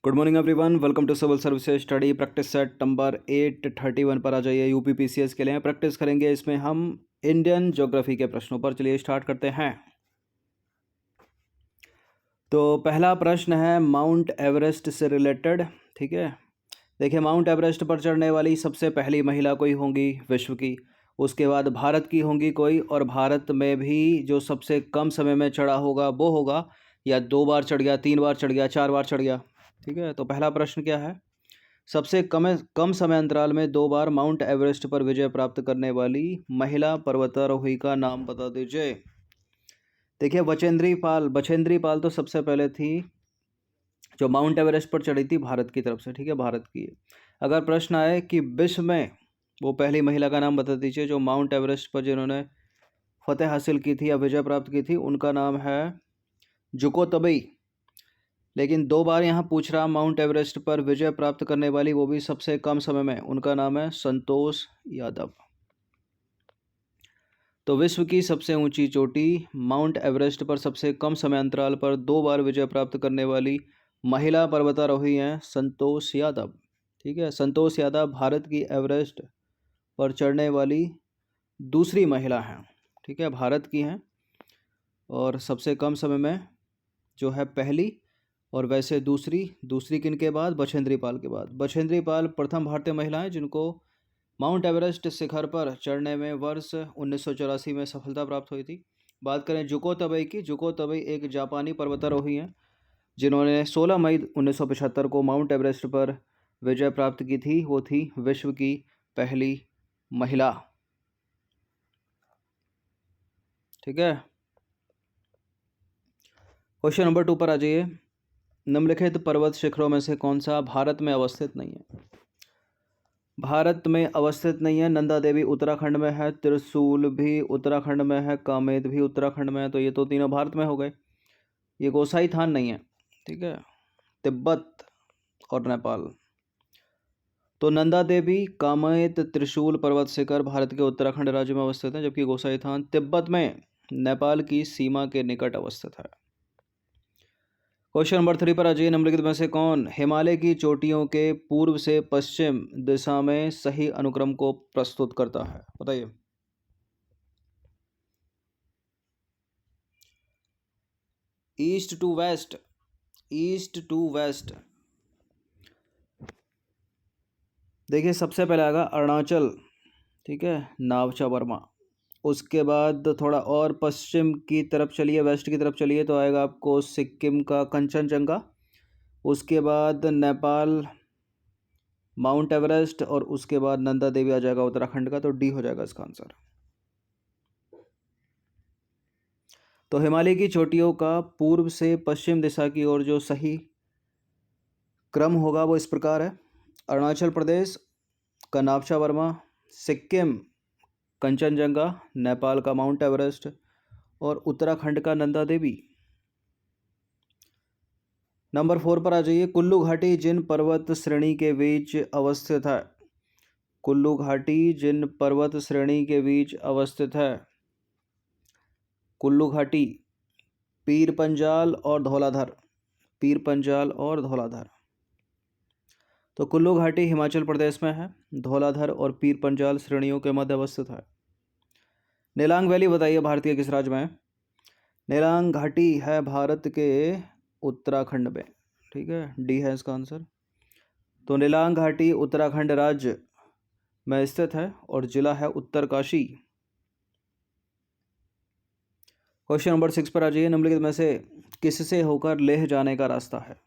Good morning everyone, welcome to civil services study practice set number 831 पर आ जाइए। UPPCS के लिए प्रैक्टिस करेंगे। इसमें हम इंडियन ज्योग्राफी के प्रश्नों पर चलिए स्टार्ट करते हैं। तो पहला प्रश्न है माउंट एवरेस्ट से रिलेटेड। ठीक है, देखिए माउंट एवरेस्ट पर चढ़ने वाली सबसे पहली महिला कोई होंगी विश्व की, उसके बाद भारत की होंगी कोई, और भारत में भी जो सबसे कम समय में चढ़ा होगा वो होगा, या 2 बार चढ़ गया, 3 बार चढ़ गया, 4 बार चढ़ गया। ठीक है, तो पहला प्रश्न क्या है, सबसे कम समय अंतराल में 2 बार माउंट एवरेस्ट पर विजय प्राप्त करने वाली महिला पर्वतारोही का नाम बता दीजिए। देखिए बछेंद्री पाल तो सबसे पहले थी जो माउंट एवरेस्ट पर चढ़ी थी भारत की तरफ से। ठीक है, भारत की है। अगर प्रश्न आए कि विश्व में वो पहली महिला का नाम बता दीजिए जो माउंट एवरेस्ट पर जिन्होंने फतेह हासिल की थी या विजय प्राप्त की थी, उनका नाम है जुको तबई। लेकिन 2 बार यहाँ पूछ रहा माउंट एवरेस्ट पर विजय प्राप्त करने वाली, वो भी सबसे कम समय में, उनका नाम है संतोष यादव। तो विश्व की सबसे ऊंची चोटी माउंट एवरेस्ट पर सबसे कम समय अंतराल पर 2 बार विजय प्राप्त करने वाली महिला पर्वतारोही हैं संतोष यादव। ठीक है, संतोष यादव भारत की एवरेस्ट पर चढ़ने वाली दूसरी महिला हैं। ठीक है, भारत की हैं और सबसे कम समय में जो है पहली, और वैसे दूसरी किन के बाद, बछेंद्री पाल के बाद। बछेंद्री पाल प्रथम भारतीय महिला हैं जिनको माउंट एवरेस्ट शिखर पर चढ़ने में वर्ष 1984 में सफलता प्राप्त हुई थी। बात करें जुको तबई की, जुको तबई एक जापानी पर्वतारोही हैं जिन्होंने 16 मई 1975 को माउंट एवरेस्ट पर विजय प्राप्त की थी। वो थी विश्व की पहली महिला। ठीक है, क्वेश्चन नंबर 2 पर आ जाइए। निम्नलिखित पर्वत शिखरों में से कौन सा भारत में अवस्थित नहीं है? भारत में अवस्थित नहीं है। नंदा देवी उत्तराखंड में है, त्रिशूल भी उत्तराखंड में है, कामेत भी उत्तराखंड में है, तो ये तो तीनों भारत में हो गए। ये गोसाई थान नहीं है। ठीक है, तिब्बत और नेपाल। तो नंदा देवी, कामेत, त्रिशूल पर्वत शिखर भारत के उत्तराखंड राज्य में अवस्थित है, जबकि गोसाई थान तिब्बत में नेपाल की सीमा के निकट अवस्थित है। क्वेश्चन नंबर 3 पर आ जाइए। निम्नलिखित में से कौन हिमालय की चोटियों के पूर्व से पश्चिम दिशा में सही अनुक्रम को प्रस्तुत करता है? बताइए। East to west, east to west. देखिए सबसे पहले आएगा अरुणाचल। ठीक है, नावचा वर्मा। उसके बाद थोड़ा और पश्चिम की तरफ चलिए, वेस्ट की तरफ चलिए, तो आएगा आपको सिक्किम का कंचनजंगा। उसके बाद नेपाल माउंट एवरेस्ट, और उसके बाद नंदा देवी आ जाएगा उत्तराखंड का। तो डी हो जाएगा इसका आंसर। तो हिमालय की चोटियों का पूर्व से पश्चिम दिशा की ओर जो सही क्रम होगा वो इस प्रकार है: अरुणाचल प्रदेश का नावचा वर्मा, सिक्किम कंचनजंगा, नेपाल का माउंट एवरेस्ट, और उत्तराखंड का नंदा देवी। नंबर 4 पर आ जाइए। कुल्लू घाटी जिन पर्वत श्रेणी के बीच अवस्थित है? कुल्लू घाटी जिन पर्वत श्रेणी के बीच अवस्थित है? कुल्लू घाटी पीर पंजाल और धौलाधर, पीर पंजाल और धौलाधर। तो कुल्लू घाटी हिमाचल प्रदेश में है, धौलाधर और पीर पंजाल श्रेणियों के मध्य अवस्थित है। नेलांग वैली बताइए भारत के किस राज्य में है? नेलांग घाटी है भारत के उत्तराखंड में। ठीक है, डी है इसका आंसर। तो नेलांग घाटी उत्तराखंड राज्य में स्थित है और जिला है उत्तरकाशी। क्वेश्चन नंबर 6 पर आ जाइए। निम्नलिखित में से किससे होकर लेह जाने का रास्ता है?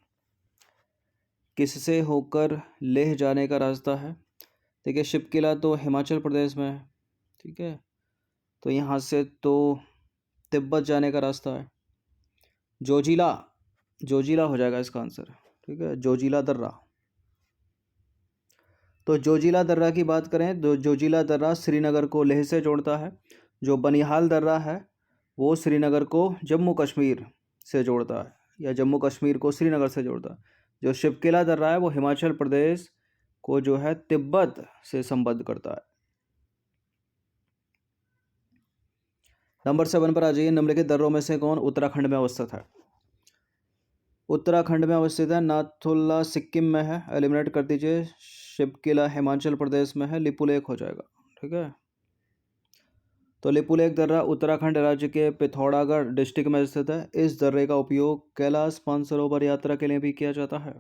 किससे होकर लेह जाने का रास्ता है? देखिए शिपकिला तो हिमाचल प्रदेश में है। ठीक है, तो यहाँ से तो तिब्बत जाने का रास्ता है। जोजिला, जोजिला हो जाएगा इसका आंसर। ठीक है, जोजिला दर्रा। तो जोजिला दर्रा की बात करें तो जोजिला दर्रा श्रीनगर को लेह से जोड़ता है। जो बनिहाल दर्रा है वो श्रीनगर को जम्मू कश्मीर से जोड़ता है, या जम्मू कश्मीर को श्रीनगर से जोड़ता है। जो शिपकिला दर्रा है वो हिमाचल प्रदेश को जो है तिब्बत से संबद्ध करता है। नंबर 7 पर आ जाइए। निम्नलिखित दर्रों में से कौन उत्तराखंड में अवस्थित है? उत्तराखंड में अवस्थित है। नाथुला सिक्किम में है, एलिमिनेट कर दीजिए। शिवकिला हिमाचल प्रदेश में है, लिपुलेख हो जाएगा। ठीक है, तो लिपुलेख दर्रा उत्तराखंड राज्य के पिथौरागढ़ डिस्ट्रिक्ट में स्थित है। इस दर्रे का उपयोग कैलाश मानसरोवर यात्रा के लिए भी किया जाता है।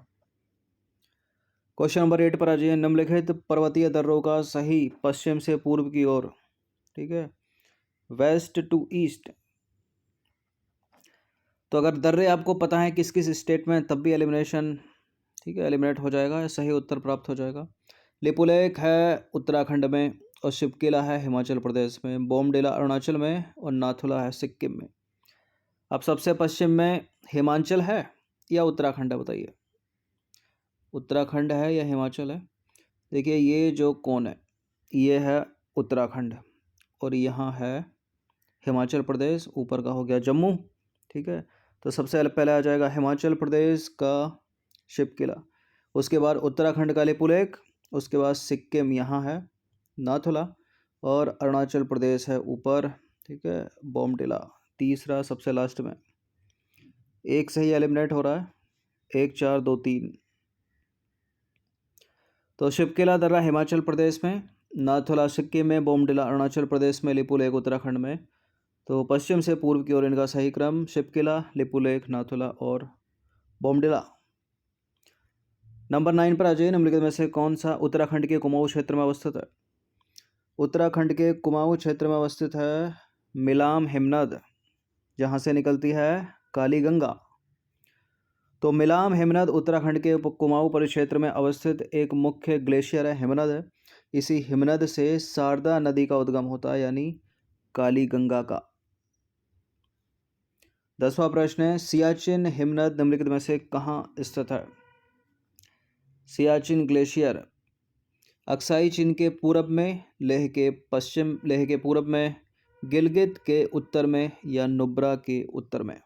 क्वेश्चन नंबर 8 पर आ जाइए। निम्नलिखित पर्वतीय दर्रों का सही पश्चिम से पूर्व की ओर, ठीक है, वेस्ट टू ईस्ट। तो अगर दर्रे आपको पता है किस किस स्टेट में, तब भी एलिमिनेशन, ठीक है, एलिमिनेट हो जाएगा, सही उत्तर प्राप्त हो जाएगा। लिपुलेख है उत्तराखंड में, और शिवकिला है हिमाचल प्रदेश में, बोमडिला अरुणाचल में, और नाथुला है सिक्किम में। अब सबसे पश्चिम में हिमाचल है या उत्तराखंड है, बताइए। उत्तराखंड है या हिमाचल है? देखिए, ये जो कोण है ये है उत्तराखंड, और यहाँ है हिमाचल प्रदेश, ऊपर का हो गया जम्मू। ठीक है, तो सबसे पहले आ जाएगा हिमाचल प्रदेश का शिवकिला, उसके बाद उत्तराखंड का लिपुलेख, उसके बाद सिक्किम यहाँ है नाथुला, और अरुणाचल प्रदेश है ऊपर, ठीक है, बोमडिला तीसरा सबसे लास्ट में। एक सही एलिमिनेट हो रहा है, 1 4 2 3। तो शिवकिला दर्रा हिमाचल प्रदेश में, नाथुला सिक्किम में, बोमडिला अरुणाचल प्रदेश में, लिपुलेख उत्तराखंड में। तो पश्चिम से पूर्व की ओर इनका सही क्रम शिवकिला, लिपुलेख, नाथुला और बोमडिला। नंबर 9 पर आ जाइए। निम्नलिखित में से कौन सा उत्तराखंड के कुमाऊं क्षेत्र में अवस्थित है? उत्तराखंड के कुमाऊं क्षेत्र में अवस्थित है मिलाम हिमनद, जहाँ से निकलती है काली गंगा। तो मिलाम हिमनद उत्तराखंड के कुमाऊं परिक्षेत्र में अवस्थित एक मुख्य ग्लेशियर है, हिमनद है। इसी हिमनद से शारदा नदी का उद्गम होता है, यानी काली गंगा का। 10वां प्रश्न है, सियाचिन हिमनद निम्नलिखित में से कहाँ स्थित है? सियाचिन ग्लेशियर अक्साई चीन के पूरब में, लेह के पूरब में, गिलगित के उत्तर में, या नुब्रा के उत्तर में?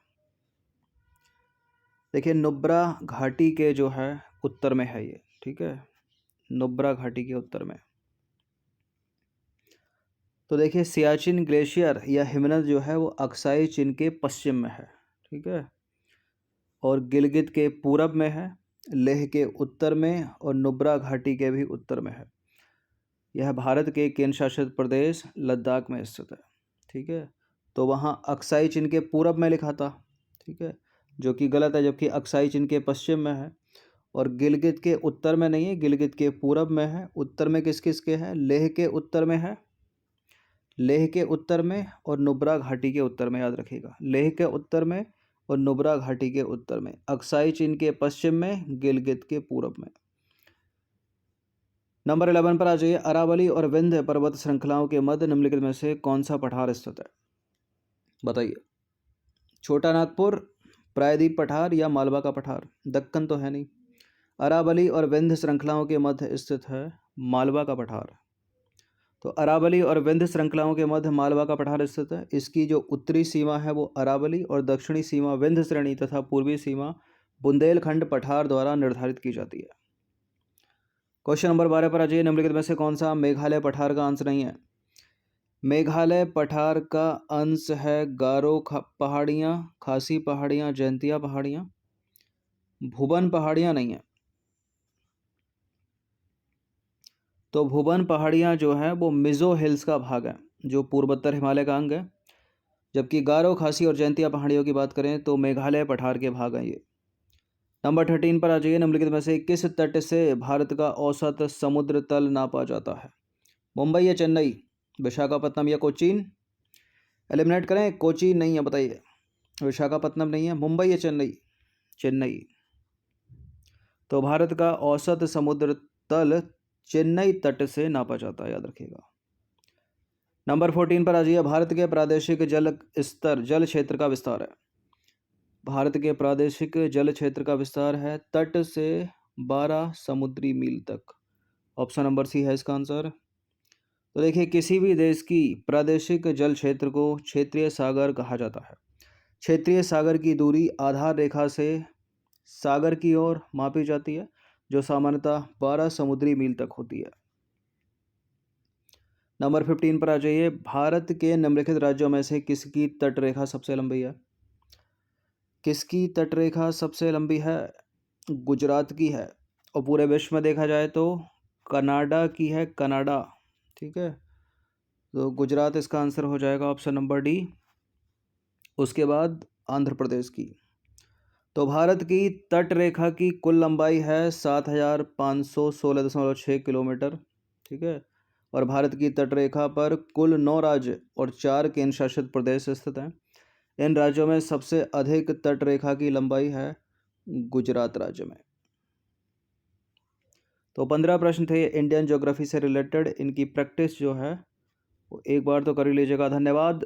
देखिए, नुब्रा घाटी के जो है उत्तर में है ये, ठीक है, नुब्रा घाटी के उत्तर में। तो देखिए, सियाचिन ग्लेशियर या हिमनद जो है वो अक्साई चीन के पश्चिम में है, ठीक है, और गिलगित के पूरब में है, लेह के उत्तर में, और नुब्रा घाटी के भी उत्तर में है। यह भारत के केंद्र शासित प्रदेश लद्दाख में स्थित है। ठीक है, तो वहाँ अक्साई चीन के पूरब में लिखा था, ठीक है, जो कि गलत है, जबकि अक्साई चीन के पश्चिम में है, और गिलगित के उत्तर में नहीं है, गिलगित के पूरब में है। उत्तर में किस किस के है? लेह के उत्तर में है, लेह के उत्तर में, और नुब्रा घाटी के उत्तर में, याद रखिएगा, लेह के उत्तर में और नुब्रा घाटी के उत्तर में, अक्साई चीन के पश्चिम में, गिलगित के पूरब में। नंबर 11 पर आ जाइए। अरावली और विंध्य पर्वत श्रृंखलाओं के मध्य निम्नलिखित में से कौन सा पठार स्थित है? बताइए। छोटा नागपुर, प्रायद्वीप पठार, या मालवा का पठार? दक्कन तो है नहीं। अरावली और विंध्य श्रृंखलाओं के मध्य स्थित है मालवा का पठार। तो अरावली और विंध्य श्रृंखलाओं के मध्य मालवा का पठार स्थित है। इसकी जो उत्तरी सीमा है वो अरावली, और दक्षिणी सीमा विंध्य श्रेणी तथा पूर्वी सीमा बुंदेलखंड पठार द्वारा निर्धारित की जाती है। क्वेश्चन नंबर 12 पर आ जाइए। निम्नलिखित में से कौन सा मेघालय पठार का अंश नहीं है? मेघालय पठार का अंश है गारो पहाड़ियाँ, खासी पहाड़ियाँ, जयंतिया पहाड़ियाँ, भुवन पहाड़ियाँ नहीं है। तो भुवन पहाड़ियाँ जो है वो मिजो हिल्स का भाग है, जो पूर्वोत्तर हिमालय का अंग है, जबकि गारो, खासी और जयंतिया पहाड़ियों की बात करें तो मेघालय पठार के भाग हैं ये। नंबर 13 पर आ जाइए। निम्नलिखित में से किस तट से भारत का औसत समुद्र तल नापा जाता है? मुंबई या चेन्नई, विशाखापत्तनम या कोचीन? एलिमिनेट करें, कोचीन नहीं है, बताइए। विशाखापत्तनम नहीं है, मुंबई या चेन्नई? चेन्नई। तो भारत का औसत समुद्र तल चेन्नई तट से नापा जाता है, याद रखिएगा। नंबर 14 पर आ जाइए। भारत के प्रादेशिक जल क्षेत्र का विस्तार है। भारत के प्रादेशिक जल क्षेत्र का विस्तार है तट से 12 समुद्री मील तक। ऑप्शन नंबर सी है इसका आंसर। तो देखिए, किसी भी देश की प्रादेशिक जल क्षेत्र को क्षेत्रीय सागर कहा जाता है। क्षेत्रीय सागर की दूरी आधार रेखा से सागर की ओर मापी जाती है, जो सामान्यतः 12 समुद्री मील तक होती है। नंबर 15 पर आ जाइए। भारत के निम्नलिखित राज्यों में से किसकी तट रेखा सबसे लंबी है? किसकी तटरेखा सबसे लंबी है? गुजरात की है। और पूरे विश्व में देखा जाए तो कनाडा की है, कनाडा। ठीक है, तो गुजरात इसका आंसर हो जाएगा, ऑप्शन नंबर डी। उसके बाद आंध्र प्रदेश की। तो भारत की तट रेखा की कुल लंबाई है 7,516.6 किलोमीटर। ठीक है, और भारत की तट रेखा पर कुल 9 राज्य और 4 केंद्र शासित प्रदेश स्थित हैं। इन राज्यों में सबसे अधिक तट रेखा की लंबाई है गुजरात राज्य में। तो 15 प्रश्न थे इंडियन ज्योग्राफी से रिलेटेड। इनकी प्रैक्टिस जो है वो एक बार तो कर ही लीजिएगा। धन्यवाद।